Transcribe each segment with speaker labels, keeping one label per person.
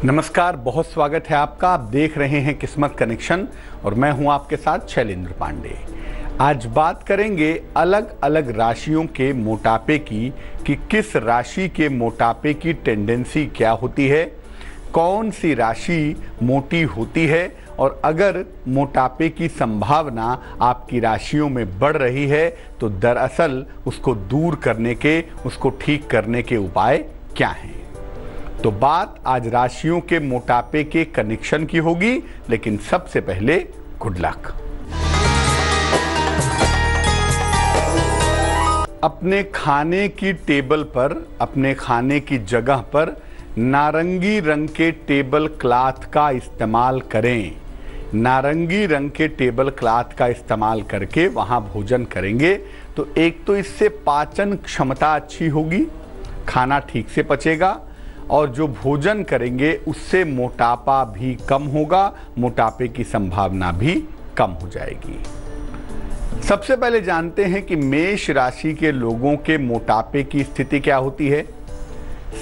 Speaker 1: नमस्कार, बहुत स्वागत है आपका। आप देख रहे हैं किस्मत कनेक्शन और मैं हूं आपके साथ शैलेंद्र पांडे। आज बात करेंगे अलग अलग राशियों के मोटापे की कि किस राशि के मोटापे की टेंडेंसी क्या होती है, कौन सी राशि मोटी होती है और अगर मोटापे की संभावना आपकी राशियों में बढ़ रही है तो दरअसल उसको दूर करने के, उसको ठीक करने के उपाय क्या हैं। तो बात आज राशियों के मोटापे के कनेक्शन की होगी, लेकिन सबसे पहले गुड लक। अपने खाने की टेबल पर, अपने खाने की जगह पर नारंगी रंग के टेबल क्लॉथ का इस्तेमाल करें। नारंगी रंग के टेबल क्लॉथ का इस्तेमाल करके वहां भोजन करेंगे तो एक तो इससे पाचन क्षमता अच्छी होगी, खाना ठीक से पचेगा और जो भोजन करेंगे उससे मोटापा भी कम होगा, मोटापे की संभावना भी कम हो जाएगी। सबसे पहले जानते हैं कि मेष राशि के लोगों के मोटापे की स्थिति क्या होती है।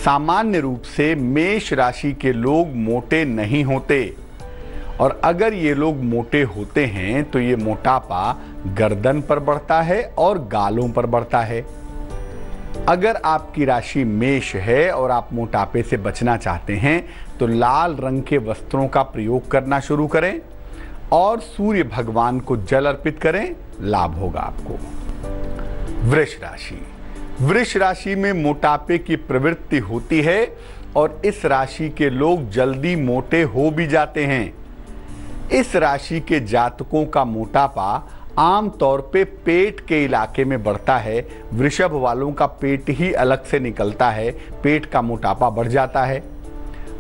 Speaker 1: सामान्य रूप से मेष राशि के लोग मोटे नहीं होते और अगर ये लोग मोटे होते हैं तो ये मोटापा गर्दन पर बढ़ता है और गालों पर बढ़ता है। अगर आपकी राशि मेष है और आप मोटापे से बचना चाहते हैं तो लाल रंग के वस्त्रों का प्रयोग करना शुरू करें और सूर्य भगवान को जल अर्पित करें, लाभ होगा आपको। वृष राशि, वृष राशि में मोटापे की प्रवृत्ति होती है और इस राशि के लोग जल्दी मोटे हो भी जाते हैं। इस राशि के जातकों का मोटापा आम तौर पे पेट के इलाके में बढ़ता है। वृषभ वालों का पेट ही अलग से निकलता है, पेट का मोटापा बढ़ जाता है।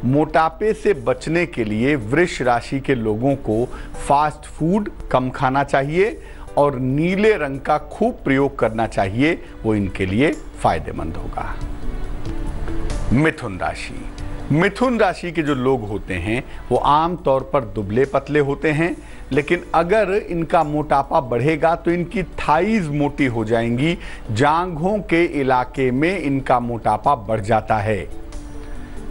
Speaker 1: मोटापे से बचने के लिए वृष राशि के लोगों को फास्ट फूड कम खाना चाहिए और नीले रंग का खूब प्रयोग करना चाहिए, वो इनके लिए फायदेमंद होगा। मिथुन राशि, मिथुन राशि के जो लोग होते हैं वो आम तौर पर दुबले पतले होते हैं, लेकिन अगर इनका मोटापा बढ़ेगा तो इनकी थाइज मोटी हो जाएंगी, जांघों के इलाके में इनका मोटापा बढ़ जाता है।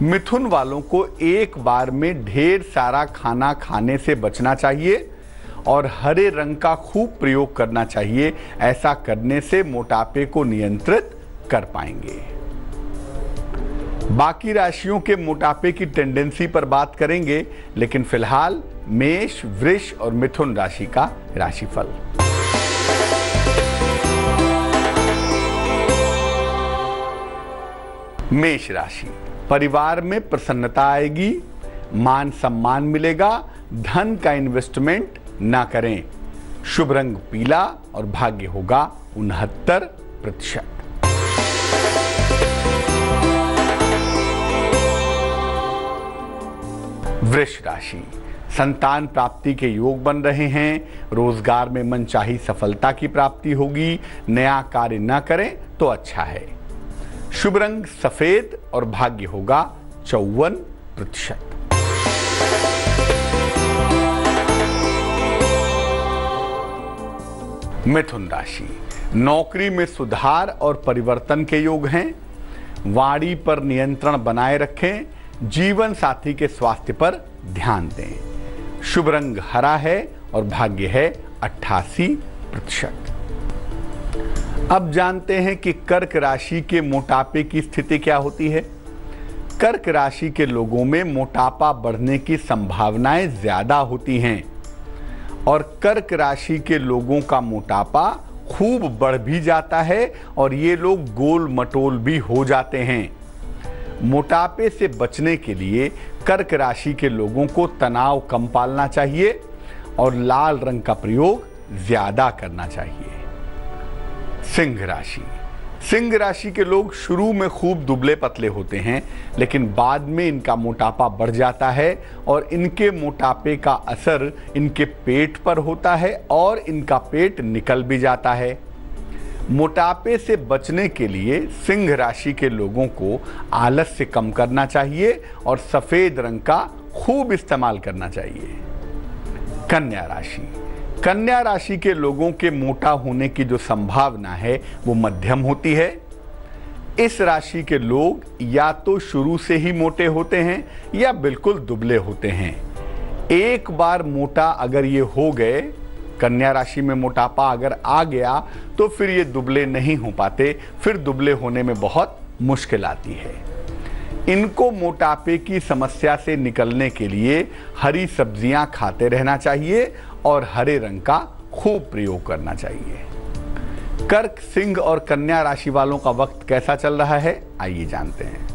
Speaker 1: मिथुन वालों को एक बार में ढेर सारा खाना खाने से बचना चाहिए और हरे रंग का खूब प्रयोग करना चाहिए। ऐसा करने से मोटापे को नियंत्रित कर पाएंगे। बाकी राशियों के मोटापे की टेंडेंसी पर बात करेंगे, लेकिन फिलहाल मेष, वृष और मिथुन राशि का राशिफल। मेष राशि, परिवार में प्रसन्नता आएगी, मान सम्मान मिलेगा, धन का इन्वेस्टमेंट ना करें। शुभ रंग पीला और भाग्य होगा 69%। वृष राशि, संतान प्राप्ति के योग बन रहे हैं, रोजगार में मनचाही सफलता की प्राप्ति होगी, नया कार्य न करें तो अच्छा है। शुभ रंग सफेद और भाग्य होगा 54%। मिथुन राशि, नौकरी में सुधार और परिवर्तन के योग हैं, वाणी पर नियंत्रण बनाए रखें, जीवन साथी के स्वास्थ्य पर ध्यान दें। शुभ रंग हरा है और भाग्य है 88%। अब जानते हैं कि कर्क राशि के मोटापे की स्थिति क्या होती है। कर्क राशि के लोगों में मोटापा बढ़ने की संभावनाएं ज्यादा होती हैं और कर्क राशि के लोगों का मोटापा खूब बढ़ भी जाता है और ये लोग गोल मटोल भी हो जाते हैं। मोटापे से बचने के लिए कर्क राशि के लोगों को तनाव कम पालना चाहिए और लाल रंग का प्रयोग ज्यादा करना चाहिए। सिंह राशि, सिंह राशि के लोग शुरू में खूब दुबले पतले होते हैं, लेकिन बाद में इनका मोटापा बढ़ जाता है और इनके मोटापे का असर इनके पेट पर होता है और इनका पेट निकल भी जाता है। मोटापे से बचने के लिए सिंह राशि के लोगों को आलस्य कम करना चाहिए और सफेद रंग का खूब इस्तेमाल करना चाहिए। कन्या राशि, कन्या राशि के लोगों के मोटा होने की जो संभावना है वो मध्यम होती है। इस राशि के लोग या तो शुरू से ही मोटे होते हैं या बिल्कुल दुबले होते हैं। एक बार मोटा अगर ये हो गए, कन्या राशि में मोटापा अगर आ गया, तो फिर ये दुबले नहीं हो पाते, फिर दुबले होने में बहुत मुश्किल आती है। इनको मोटापे की समस्या से निकलने के लिए हरी सब्जियां खाते रहना चाहिए और हरे रंग का खूब प्रयोग करना चाहिए। कर्क, सिंह और कन्या राशि वालों का वक्त कैसा चल रहा है, आइए जानते हैं।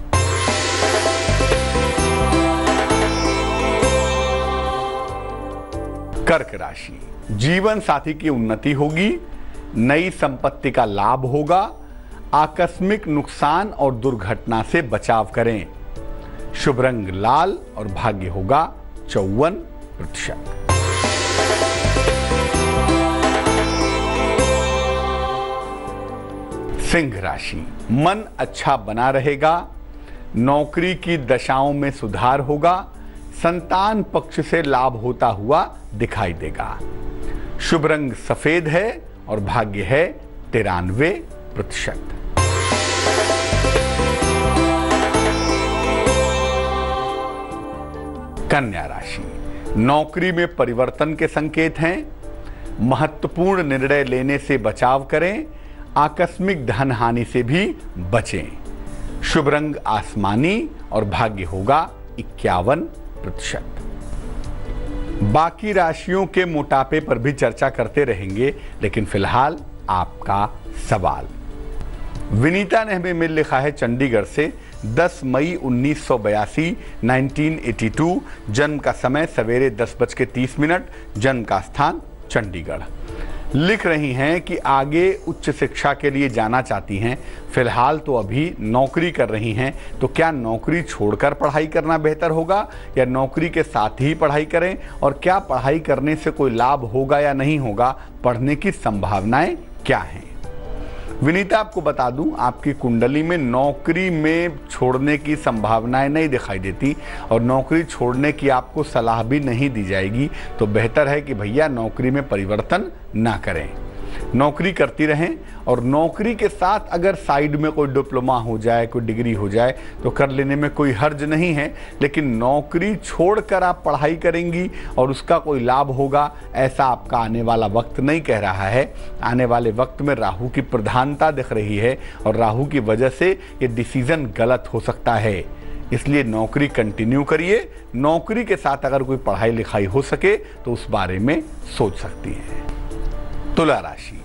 Speaker 1: कर्क राशि, जीवन साथी की उन्नति होगी, नई संपत्ति का लाभ होगा, आकस्मिक नुकसान और दुर्घटना से बचाव करें। शुभ रंग लाल और भाग्य होगा 54%। सिंह राशि, मन अच्छा बना रहेगा, नौकरी की दशाओं में सुधार होगा, संतान पक्ष से लाभ होता हुआ दिखाई देगा। शुभ रंग सफेद है और भाग्य है 93%। कन्या राशि, नौकरी में परिवर्तन के संकेत हैं, महत्वपूर्ण निर्णय लेने से बचाव करें, आकस्मिक धन हानि से भी बचें। शुभ रंग आसमानी और भाग्य होगा 51%। बाकी राशियों के मोटापे पर भी चर्चा करते रहेंगे, लेकिन फिलहाल आपका सवाल। विनीता ने हमें मेल लिखा है चंडीगढ़ से, 10 मई 1982, 1982, जन्म का समय सवेरे 10:30, जन्म का स्थान चंडीगढ़। लिख रही हैं कि आगे उच्च शिक्षा के लिए जाना चाहती हैं, फिलहाल तो अभी नौकरी कर रही हैं, तो क्या नौकरी छोड़कर पढ़ाई करना बेहतर होगा या नौकरी के साथ ही पढ़ाई करें, और क्या पढ़ाई करने से कोई लाभ होगा या नहीं होगा, पढ़ने की संभावनाएं क्या हैं। विनीता, आपको बता दूं, आपकी कुंडली में नौकरी में छोड़ने की संभावनाएं नहीं दिखाई देती और नौकरी छोड़ने की आपको सलाह भी नहीं दी जाएगी, तो बेहतर है कि भैया नौकरी में परिवर्तन ना करें, नौकरी करती रहें। और नौकरी के साथ अगर साइड में कोई डिप्लोमा हो जाए, कोई डिग्री हो जाए, तो कर लेने में कोई हर्ज नहीं है, लेकिन नौकरी छोड़कर आप पढ़ाई करेंगी और उसका कोई लाभ होगा, ऐसा आपका आने वाला वक्त नहीं कह रहा है। आने वाले वक्त में राहु की प्रधानता दिख रही है और राहु की वजह से ये डिसीजन गलत हो सकता है, इसलिए नौकरी कंटिन्यू करिए। नौकरी के साथ अगर कोई पढ़ाई लिखाई हो सके तो उस बारे में सोच सकती हैं। तुला राशि,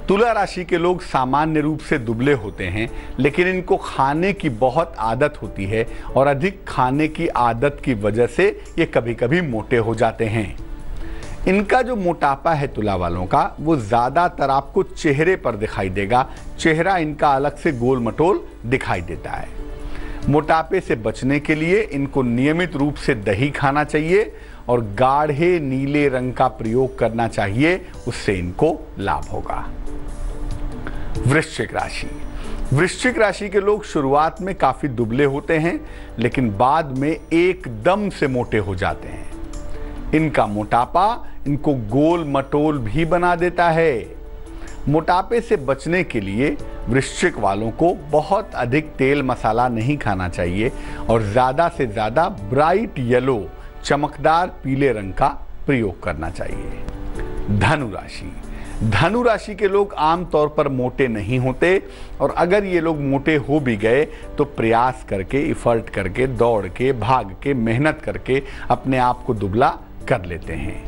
Speaker 1: तुला राशि के लोग सामान्य रूप से दुबले होते हैं, लेकिन इनको खाने की बहुत आदत होती है और अधिक खाने की आदत की वजह से ये कभी कभी मोटे हो जाते हैं। इनका जो मोटापा है तुला वालों का, वो ज़्यादातर आपको चेहरे पर दिखाई देगा, चेहरा इनका अलग से गोल मटोल दिखाई देता है। मोटापे से बचने के लिए इनको नियमित रूप से दही खाना चाहिए और गाढ़े नीले रंग का प्रयोग करना चाहिए, उससे इनको लाभ होगा। वृश्चिक राशि, वृश्चिक राशि के लोग शुरुआत में काफी दुबले होते हैं, लेकिन बाद में एकदम से मोटे हो जाते हैं। इनका मोटापा इनको गोल मटोल भी बना देता है। मोटापे से बचने के लिए वृश्चिक वालों को बहुत अधिक तेल मसाला नहीं खाना चाहिए और ज़्यादा से ज़्यादा ब्राइट येलो, चमकदार पीले रंग का प्रयोग करना चाहिए। धनु राशि, धनु राशि के लोग आमतौर पर मोटे नहीं होते और अगर ये लोग मोटे हो भी गए तो प्रयास करके, इफर्ट करके, दौड़ के, भाग के, मेहनत करके अपने आप को दुबला कर लेते हैं।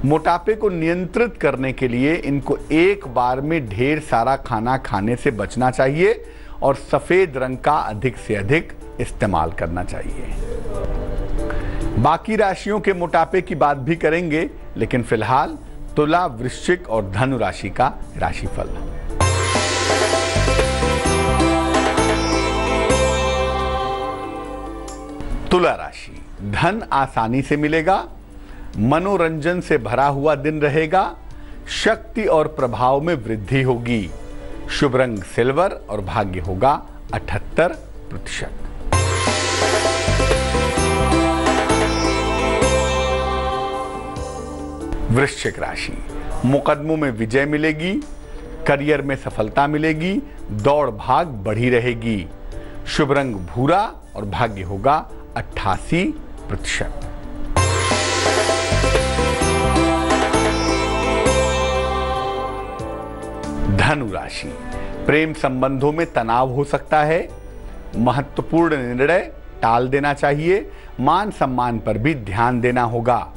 Speaker 1: मोटापे को नियंत्रित करने के लिए इनको एक बार में ढेर सारा खाना खाने से बचना चाहिए और सफेद रंग का अधिक से अधिक इस्तेमाल करना चाहिए। बाकी राशियों के मोटापे की बात भी करेंगे, लेकिन फिलहाल तुला, वृश्चिक और धनु राशि का राशिफल। तुला राशि, धन आसानी से मिलेगा, मनोरंजन से भरा हुआ दिन रहेगा, शक्ति और प्रभाव में वृद्धि होगी। शुभ रंग सिल्वर और भाग्य होगा 78%। वृश्चिक राशि, मुकदमों में विजय मिलेगी, करियर में सफलता मिलेगी, दौड़ भाग बढ़ी रहेगी। शुभ रंग भूरा और भाग्य होगा 88%। धनु राशि, प्रेम संबंधों में तनाव हो सकता है, महत्वपूर्ण निर्णय टाल देना चाहिए, मान सम्मान पर भी ध्यान देना होगा।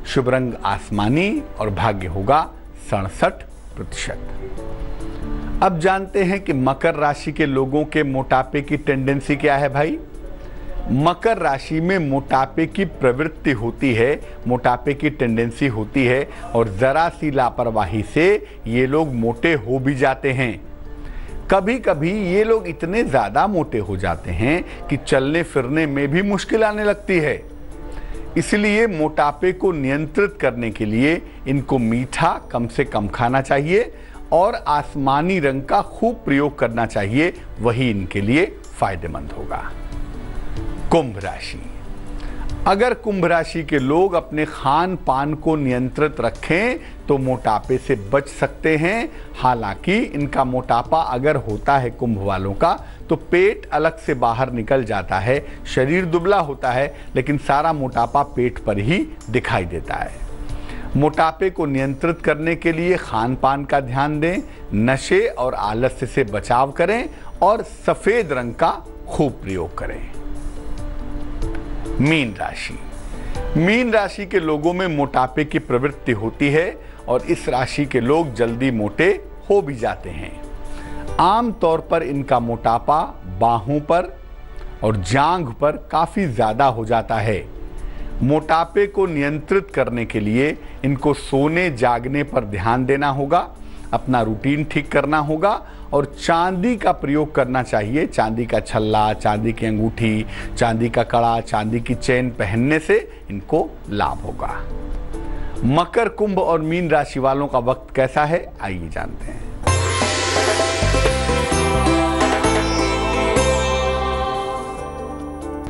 Speaker 1: शुभ रंग आसमानी और भाग्य होगा 67%। अब जानते हैं कि मकर राशि के लोगों के मोटापे की टेंडेंसी क्या है भाई। मकर राशि में मोटापे की प्रवृत्ति होती है, मोटापे की टेंडेंसी होती है और जरा सी लापरवाही से ये लोग मोटे हो भी जाते हैं। कभी कभी ये लोग इतने ज्यादा मोटे हो जाते हैं कि चलने फिरने में भी मुश्किल आने लगती है। इसलिए मोटापे को नियंत्रित करने के लिए इनको मीठा कम से कम खाना चाहिए और आसमानी रंग का खूब प्रयोग करना चाहिए, वही इनके लिए फायदेमंद होगा। कुंभ राशि, अगर कुंभ राशि के लोग अपने खान पान को नियंत्रित रखें तो मोटापे से बच सकते हैं। हालांकि इनका मोटापा अगर होता है कुंभ वालों का तो पेट अलग से बाहर निकल जाता है, शरीर दुबला होता है, लेकिन सारा मोटापा पेट पर ही दिखाई देता है। मोटापे को नियंत्रित करने के लिए खान पान का ध्यान दें, नशे और आलस्य से बचाव करें और सफेद रंग का खूब प्रयोग करें। मीन राशि, मीन राशि के लोगों में मोटापे की प्रवृत्ति होती है और इस राशि के लोग जल्दी मोटे हो भी जाते हैं। आम तौर पर इनका मोटापा बाहों पर और जांघ पर काफी ज्यादा हो जाता है। मोटापे को नियंत्रित करने के लिए इनको सोने जागने पर ध्यान देना होगा, अपना रूटीन ठीक करना होगा और चांदी का प्रयोग करना चाहिए। चांदी का छल्ला, चांदी की अंगूठी, चांदी का कड़ा, चांदी की चेन पहनने से इनको लाभ होगा। मकर, कुंभ और मीन राशि वालों का वक्त कैसा है, आइए जानते हैं।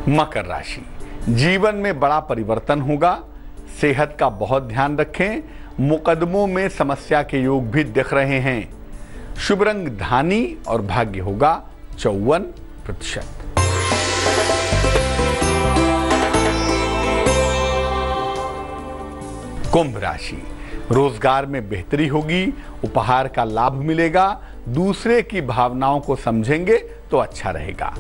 Speaker 1: मकर राशि, जीवन में बड़ा परिवर्तन होगा, सेहत का बहुत ध्यान रखें, मुकदमों में समस्या के योग भी दिख रहे हैं। शुभ रंग धानी और भाग्य होगा 54%। कुंभ राशि, रोजगार में बेहतरी होगी, उपहार का लाभ मिलेगा, दूसरे की भावनाओं को समझेंगे तो अच्छा रहेगा।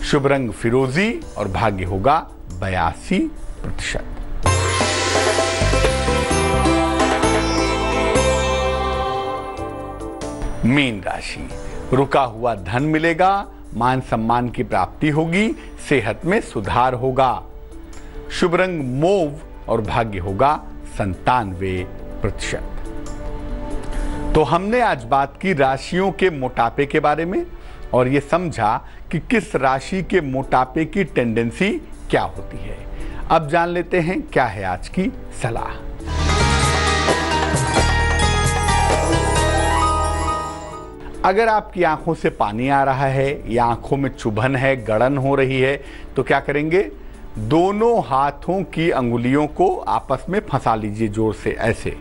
Speaker 1: शुभ रंग फिरोजी और भाग्य होगा 82%। मीन राशि, रुका हुआ धन मिलेगा, मान सम्मान की प्राप्ति होगी, सेहत में सुधार होगा। शुभ रंग मोव और भाग्य होगा 97%। तो हमने आज बात की राशियों के मोटापे के बारे में और ये समझा कि किस राशि के मोटापे की टेंडेंसी क्या होती है। अब जान लेते हैं क्या है आज की सलाह। अगर आपकी आंखों से पानी आ रहा है या आंखों में चुभन है, गड़न हो रही है, तो क्या करेंगे, दोनों हाथों की अंगुलियों को आपस में फंसा लीजिए जोर से, ऐसे,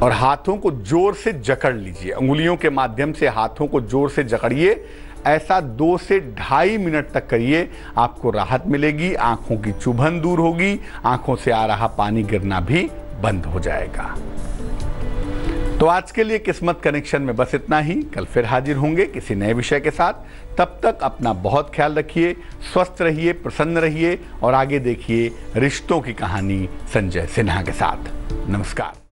Speaker 1: और हाथों को जोर से जकड़ लीजिए। अंगुलियों के माध्यम से हाथों को जोर से जकड़िए। ऐसा 2 से 2.5 मिनट तक करिए, आपको राहत मिलेगी, आंखों की चुभन दूर होगी, आंखों से आ रहा पानी गिरना भी बंद हो जाएगा। तो आज के लिए किस्मत कनेक्शन में बस इतना ही। कल फिर हाजिर होंगे किसी नए विषय के साथ। तब तक अपना बहुत ख्याल रखिए, स्वस्थ रहिए, प्रसन्न रहिए और आगे देखिए रिश्तों की कहानी संजय सिन्हा के साथ। नमस्कार।